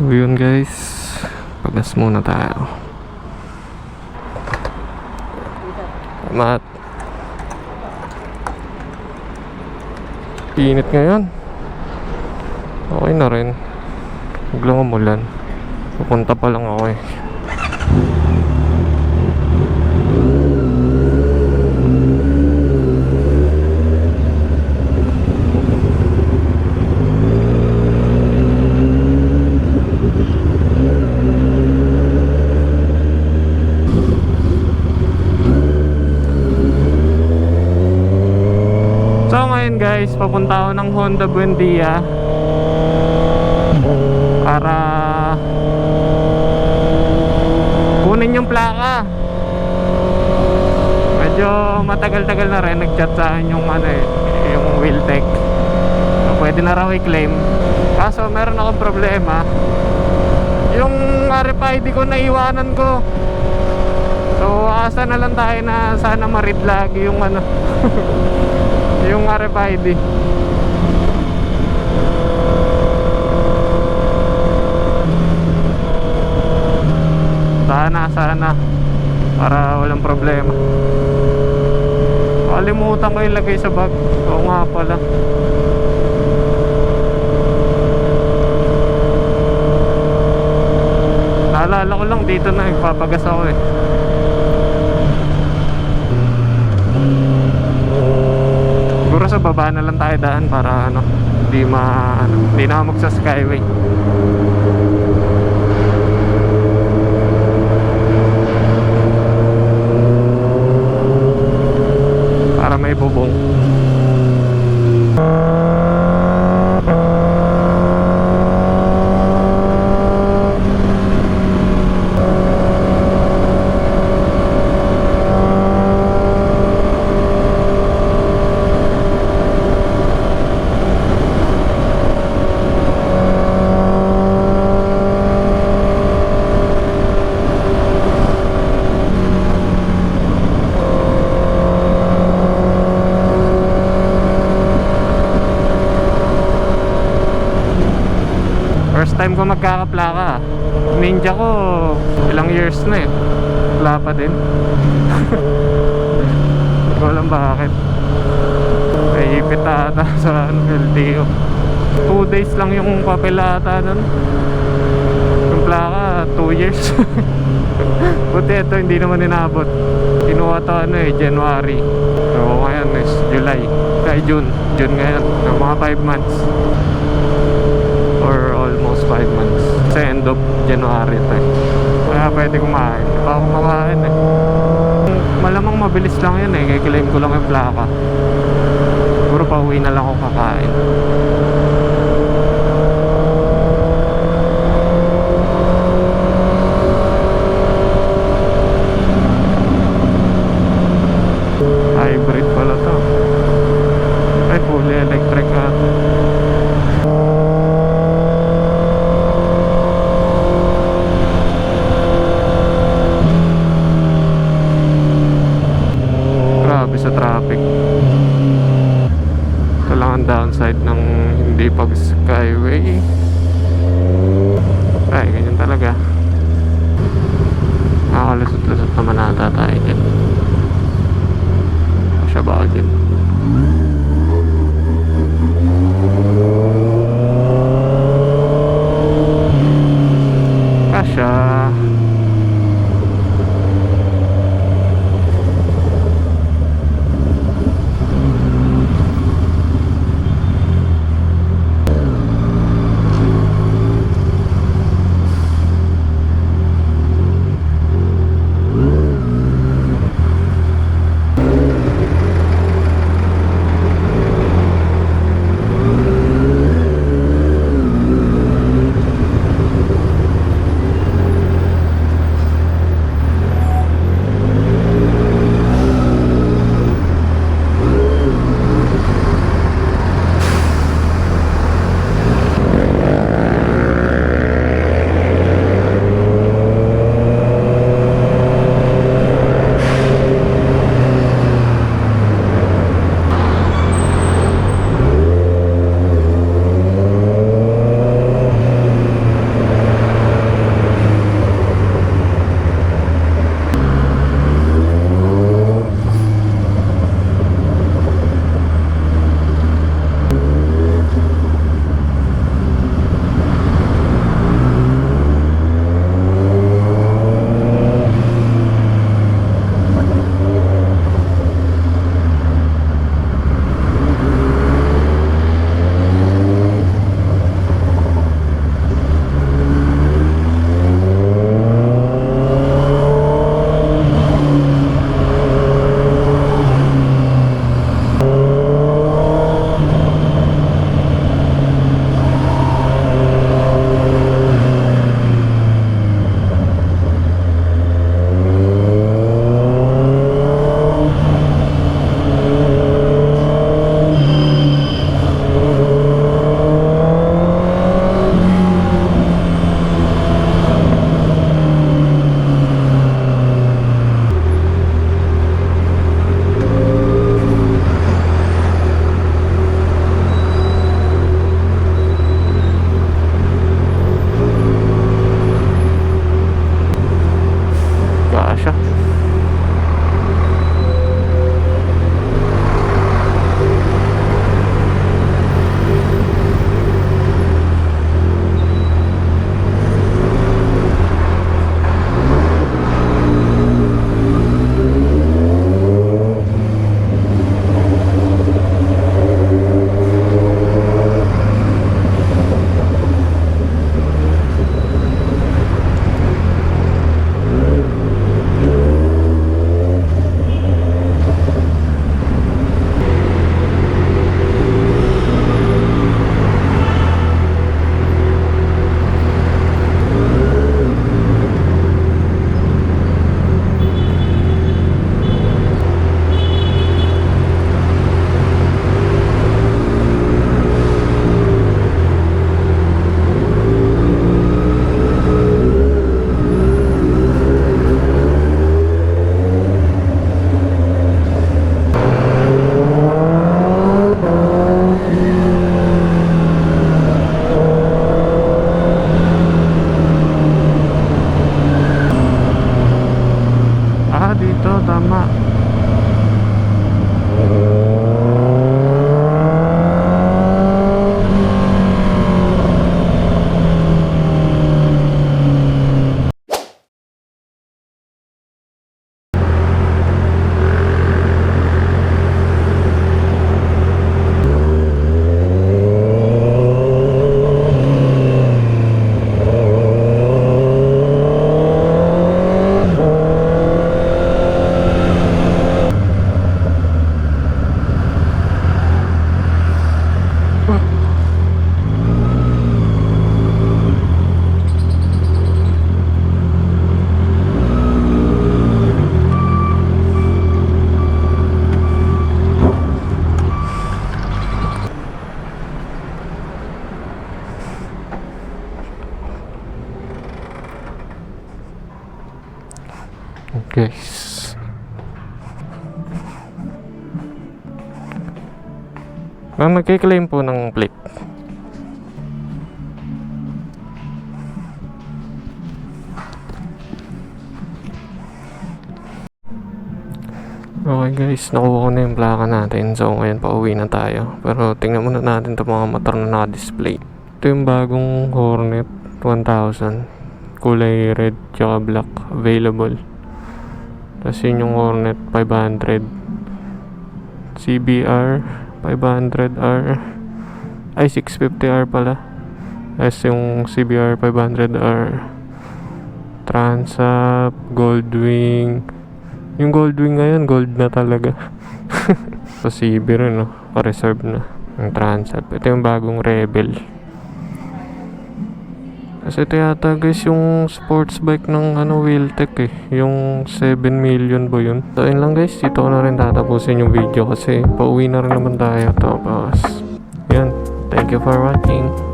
So yun guys, pagas muna tayo. Mat init ngayon. Okay na rin. Biglang umulan. Pupunta pa lang ako eh. Guys, papunta ako ng Honda Buendia para kunin yung plaka. Medyo matagal-tagal na rin nag-chat sa akin yung yung Wheeltech. So, pwede na raw i-claim. Kaso meron akong problema. Yung RFID ko naiwanan ko. So asa na lang tayo na sana ma-read lagi yung yung RFID. Sana para walang problema. Kalimutan ko ilagay sa bag. Oo nga pala. Naalala ko lang dito na nagpapagas ako eh. Siguro sa baba na lang tayo daan para hindi na magsa skyway. Para may bubong. First time ko magkakaplaka. Ninja ko ilang years na eh. Wala pa din. Hindi ko alam bakit. May ipit ata sa LTO. 2 days lang yung papel ata nun. Yung plaka 2 years. Buti ito hindi naman inabot. Kinuha to January. So ngayon is July. Kaya June ngayon. Mga 5 months. Or almost 5 months. Sa end of January to eh. Kaya pwede kumain. Di pa ako kumakain eh. Malamang mabilis lang yun eh. Kiklaim ko lang yung plaka. Siguro pa uwi na lang ako kakain. Hybrid pala to. Ay, fully electric ata. Sa traffic. Ito lang ang downside ng hindi pag skyway. Ay, ganyan talaga. Nakakalusot-lusot naman ata tayo dyan. Siya ba din? Kasya. guys. Magkiklaim po ng plate. Okay guys, nakuha ko na yung plaka natin. So ngayon pauwi na tayo. Pero tingnan muna natin itong mga motor na naka-display. Ito yung bagong Hornet 1000. Kulay red tsaka black available. Tapos yun yung Hornet 500. CBR 500R. Ay 650R pala. Tapos yung CBR 500R. Transap, Goldwing. Yung Goldwing ngayon, gold na talaga. So CB rin, no? Pa-reserve na. Yung Transat. Ito yung bagong Rebel. Kasi ito yata guys yung sports bike ng Wheeltech eh. Yung 7 million ba yun? So yun lang guys, dito ko na rin tatapusin yung video kasi pauwi na rin naman tayo. Tapos, yun. Thank you for watching.